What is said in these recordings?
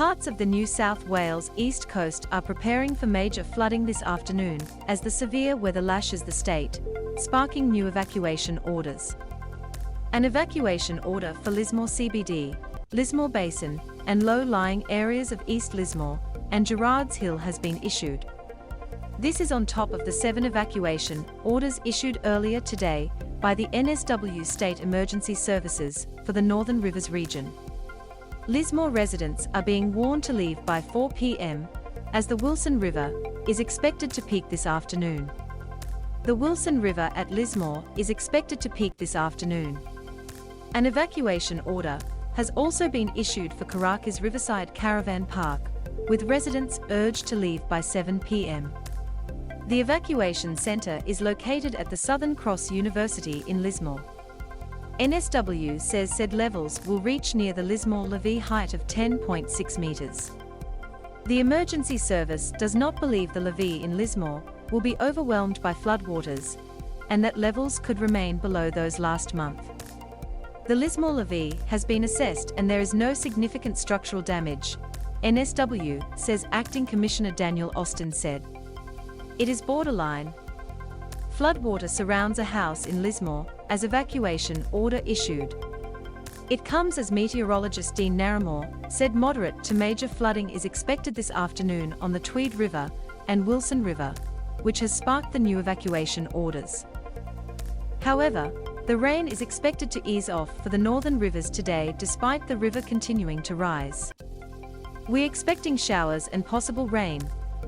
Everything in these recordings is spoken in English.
Parts of the New South Wales east coast are preparing for major flooding this afternoon as the severe weather lashes the state, sparking new evacuation orders. An evacuation order for Lismore CBD, Lismore Basin, and low-lying areas of East Lismore and Gerrards Hill has been issued. This is on top of the 7 evacuation orders issued earlier today by the NSW State Emergency Services for the Northern Rivers region. Lismore residents are being warned to leave by 4 p.m. as the Wilson River is expected to peak this afternoon. The Wilson River at Lismore is expected to peak this afternoon. An evacuation order has also been issued for Caracas Riverside Caravan Park, with residents urged to leave by 7 p.m. The evacuation centre is located at the Southern Cross University in Lismore. NSW says said levels will reach near the Lismore levee height of 10.6 metres. The emergency service does not believe the levee in Lismore will be overwhelmed by floodwaters, and that levels could remain below those last month. The Lismore levee has been assessed and there is no significant structural damage, NSW says Acting Commissioner Daniel Austin said. It is borderline. Floodwater surrounds a house in Lismore as evacuation order issued. It comes as meteorologist Dean Narramore said moderate to major flooding is expected this afternoon on the Tweed River and Wilson River, which has sparked the new evacuation orders. However, the rain is expected to ease off for the northern rivers today despite the river continuing to rise. We're expecting showers and possible rain,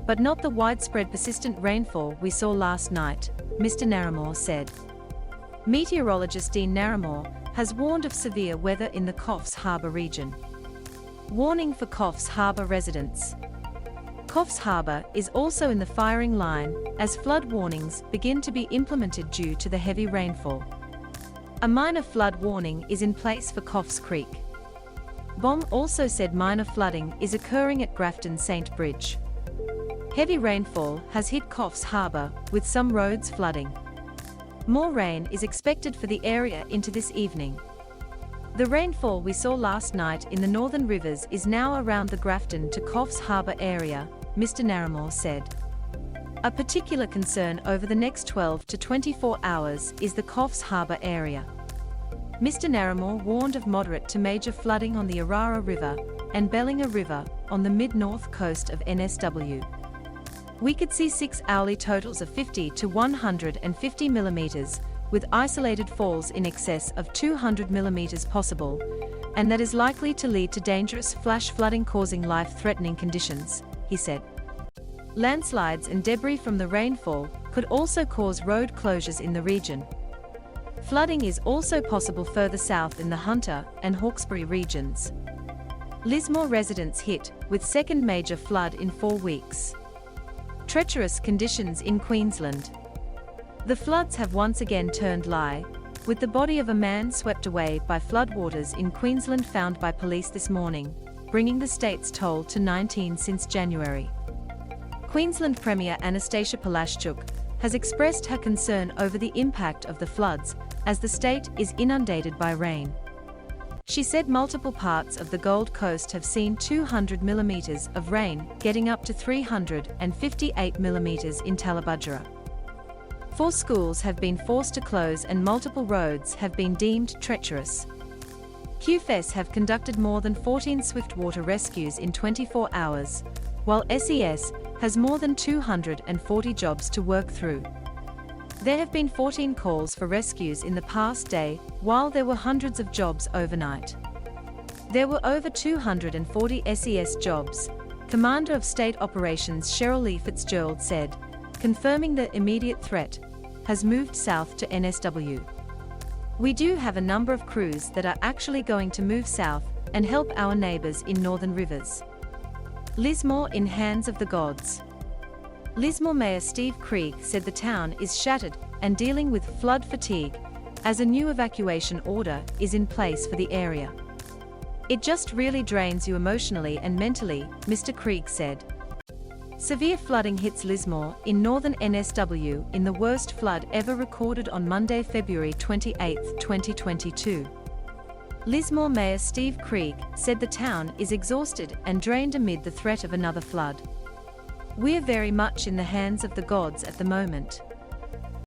but not the widespread persistent rainfall we saw last night, Mr. Narramore said. Meteorologist Dean Narramore has warned of severe weather in the Coffs Harbour region. Warning for Coffs Harbour residents. Coffs Harbour is also in the firing line as flood warnings begin to be implemented due to the heavy rainfall. A minor flood warning is in place for Coffs Creek. BOM also said minor flooding is occurring at Grafton St. Bridge. Heavy rainfall has hit Coffs Harbour, with some roads flooding. More rain is expected for the area into this evening. The rainfall we saw last night in the northern rivers is now around the Grafton to Coffs Harbour area, Mr. Narramore said. A particular concern over the next 12 to 24 hours is the Coffs Harbour area. Mr. Narramore warned of moderate to major flooding on the Arara River and Bellinga River on the mid-north coast of NSW. We could see 6 hourly totals of 50 to 150 millimeters, with isolated falls in excess of 200 millimeters possible, and that is likely to lead to dangerous flash flooding causing life-threatening conditions, he said. Landslides and debris from the rainfall could also cause road closures in the region. Flooding is also possible further south in the Hunter and Hawkesbury regions. Lismore residents hit with second major flood in 4 weeks. Treacherous conditions in Queensland. The floods have once again turned lie, with the body of a man swept away by floodwaters in Queensland found by police this morning, bringing the state's toll to 19 since January. Queensland Premier Anastasia Palaszczuk has expressed her concern over the impact of the floods as the state is inundated by rain. She said multiple parts of the Gold Coast have seen 200 millimeters of rain, getting up to 358 millimeters in Tallebudgera. 4 schools have been forced to close and multiple roads have been deemed treacherous. QFES have conducted more than 14 swiftwater rescues in 24 hours, while SES has more than 240 jobs to work through. There have been 14 calls for rescues in the past day, while there were hundreds of jobs overnight. There were over 240 SES jobs, Commander of State Operations Cheryl Lee Fitzgerald said, confirming the immediate threat has moved south to NSW. We do have a number of crews that are actually going to move south and help our neighbours in northern rivers. Lismore in hands of the gods. Lismore Mayor Steve Krieg said the town is shattered and dealing with flood fatigue, as a new evacuation order is in place for the area. It just really drains you emotionally and mentally, Mr. Krieg said. Severe flooding hits Lismore in northern NSW in the worst flood ever recorded on Monday, February 28, 2022. Lismore Mayor Steve Krieg said the town is exhausted and drained amid the threat of another flood. "We're very much in the hands of the gods at the moment.